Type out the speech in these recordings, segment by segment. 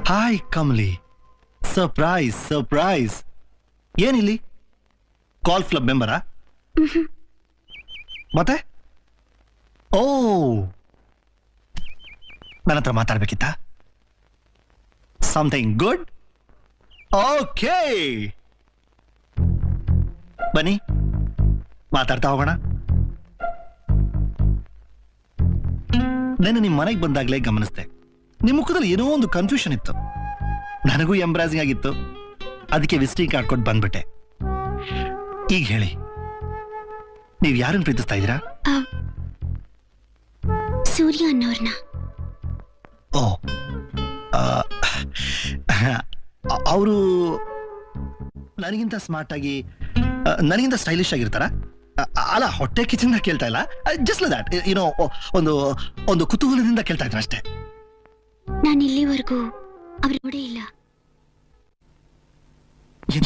Hi Kamali. Surprise surprise. ಏನಿಲ್ಲಿ call club ಮೆಂಬರಾ? ಮತ್ತೆ ಓ, ನನ್ನ ಹತ್ರ ಮಾತಾಡ್ಬೇಕಿತ್ತ? Something good? ಓಕೆ, ಬನ್ನಿ ಮಾತಾಡ್ತಾ ಹೋಗೋಣ. ನಾನು ನಿಮ್ಮ ಮನೆಗೆ ಬಂದಾಗಲೇ ಗಮನಿಸ್ದೆ, ನಿಮ್ಮ ಮುಖದಲ್ಲಿ ಏನೋ ಒಂದು ಕನ್ಫ್ಯೂಷನ್ ಇತ್ತು. ನನಗೂ ಎಂಬ್ರಾಸಿಂಗ್ ಆಗಿತ್ತು, ಅದಕ್ಕೆ ವಿಸಿಟಿಂಗ್ ಕಾರ್ಡ್ ಕೊಟ್ಟು ಬಂದ್ಬಿಟ್ಟೆ. ಈಗ ಹೇಳಿ, ನೀವು ಯಾರನ್ನು ಪ್ರೀತಿಸ್ತಾ ಇದ್ದೀರಾ? ಸೂರ್ಯ ಅನ್ನೋರ್ನ. ಓ, ಅವರು ನನಗಿಂತ ಸ್ಮಾರ್ಟ್ ಆಗಿ, ನನಗಿಂತ ಸ್ಟೈಲಿಶ್ ಆಗಿರ್ತಾರ? ಅಲ್ಲ, ಹೊಟ್ಟೆ ಕಿಚನ್ ಕೇಳ್ತಾ ಇಲ್ಲ, ಜಸ್ಟ್ ಲೈಕ್ ದಟ್, ಏನೋ ಒಂದು ಒಂದು ಕುತೂಹಲದಿಂದ ಕೇಳ್ತಾ ಇದ್ದೀನಿ ಅಷ್ಟೇ. ನಾನು ಇಲ್ಲಿವರೆಗೂ ಅವ್ರು ನೋಡೇ ಇಲ್ಲ.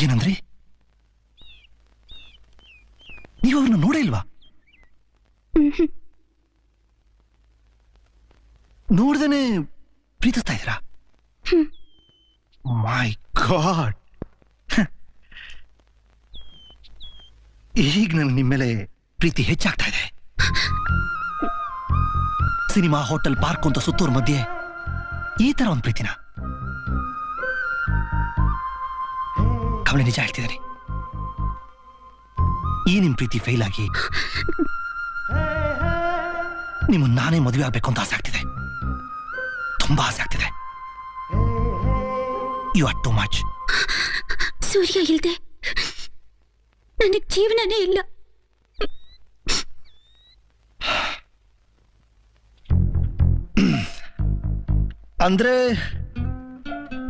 ಏನಂದ್ರಿ? ನೀವು ಅವ್ರನ್ನ ನೋಡೇ ಇಲ್ವಾ? ನೋಡ್ದೇನೆ ಪ್ರೀತಿಸ್ತಾ ಇದ್ದೀರಾ? ಮೈ ಗಾಡ್, ಈಗ ನನಗೆ ನಿಮ್ಮ ಮೇಲೆ ಪ್ರೀತಿ ಹೆಚ್ಚಾಗ್ತಾ ಇದೆ. ಸಿನಿಮಾ, ಹೋಟೆಲ್, ಪಾರ್ಕ್ ಅಂತ ಸುತ್ತೋರ್ ಮಧ್ಯೆ ಈ ತರ ಒಂದು ಪ್ರೀತಿನ? ಕಮಲಿ, ನಿಜ ಹೇಳ್ತಿದ್ದೀನಿ, ಈ ನಿಮ್ ಪ್ರೀತಿ ಫೇಲ್ ಆಗಿ ನಿಮ್ಮನ್ನ ನಾನೇ ಮದುವೆ ಆಗ್ಬೇಕು ಅಂತ ಆಸೆ ಆಗ್ತಿದೆ, ತುಂಬಾ ಆಸೆ ಆಗ್ತಿದೆ. You are too much. Surya ಇಲ್ದೆ ನನಗೆ ಜೀವನನೇ ಇಲ್ಲ. ಅಂದ್ರೆ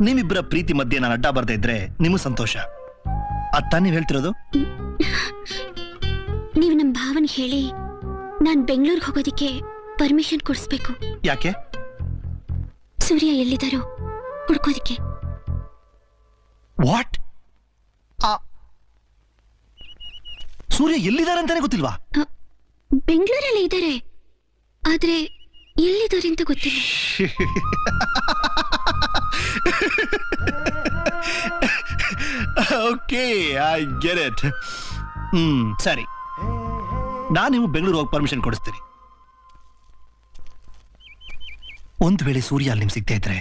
ನಿಮ್ಮಿಬ್ಬರ ಪ್ರೀತಿ ಮಧ್ಯೆ ನಾನು ಅಡ್ಡ ಬರ್ದೇ ಇದ್ರೆ ನಿಮಗೆ ಸಂತೋಷ, ಅತ್ತ ನೀವು ಹೇಳ್ತಿರೋದು? ನೀವು ನಮ್ಮ ಭಾವನ್ ಹೇಳಿ ನಾನು ಬೆಂಗಳೂರಿಗೆ ಹೋಗೋದಿಕ್ಕೆ ಪರ್ಮಿಷನ್ ಕೊಡಿಸ್ಬೇಕು. ಯಾಕೆ? ಸೂರ್ಯ ಎಲ್ಲಿದ್ದಾರೋ ಹುಡ್ಕೋದಿಕ್ಕೆ. ವಾಟ್? ಸೂರ್ಯ ಎಲ್ಲಿದ್ದಾರೆ ಅಂತಾನೆ ಗೊತ್ತಿಲ್ವಾ? ಬೆಂಗಳೂರಲ್ಲೇ ಇದ್ದಾರೆ, ಆದ್ರೆ ಎಲ್ಲಿದ್ದಾರೆ ಅಂತ ಗೊತ್ತಿಲ್ಲ. Okay, I get it. ಸರಿ, ನಾನು ನೀವು ಬೆಂಗಳೂರು ಹೋಗಿ ಪರ್ಮಿಷನ್ ಕೊಡಿಸ್ತೀನಿ. ಒಂದು ವೇಳೆ ಸೂರ್ಯ ಅಲ್ಲಿ ನಿಮ್ಗೆ ಸಿಗ್ತಾ ಇದ್ರೆ